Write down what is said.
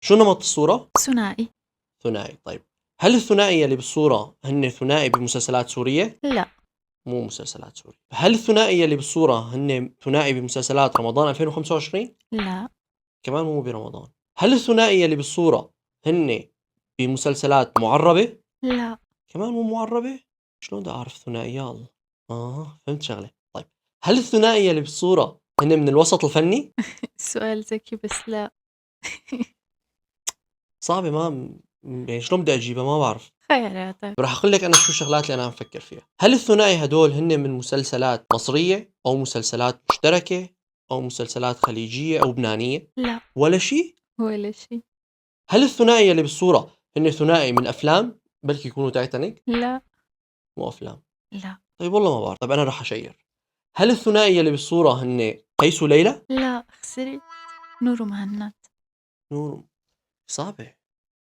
شو نمط الصورة؟ ثنائي. ثنائي. طيب هل الثنائي اللي بالصورة هن ثنائي بمسلسلات سورية؟ لا. مو مسلسلات سورية. هل الثنائي اللي بالصورة هن ثنائي بمسلسلات رمضان 2025؟ لا. كمان مو برمضان. هل الثنائي اللي بالصورة هن بمسلسلات معربة؟ لا. كمان مو معربة؟ شلون بدي أعرف ثنائي يا الله؟ فهمت شغلة. طيب هل الثنائي اللي بالصورة هن من الوسط الفني؟ السؤال ذكي بس لا. صعبة، ما يعني شلون بدي أجيبها ما بعرف. خياراتك. راح أقول لك أنا شو الشغلات اللي أنا عم فكر فيها. هل الثنائي هدول هن من مسلسلات مصرية أو مسلسلات مشتركة أو مسلسلات خليجية أو لبنانية؟ لا. ولا شيء؟ ولا شيء. هل الثنائي اللي بالصورة هن ثنائي من أفلام بلكي يكونوا تايتانيك؟ لا. مو أفلام. لا. طيب والله ما بعرف. طيب أنا راح أشير. هل الثنائي اللي بالصورة هن قيس وليلى؟ لا. خسرت. نور ومهند. نور. صعبة.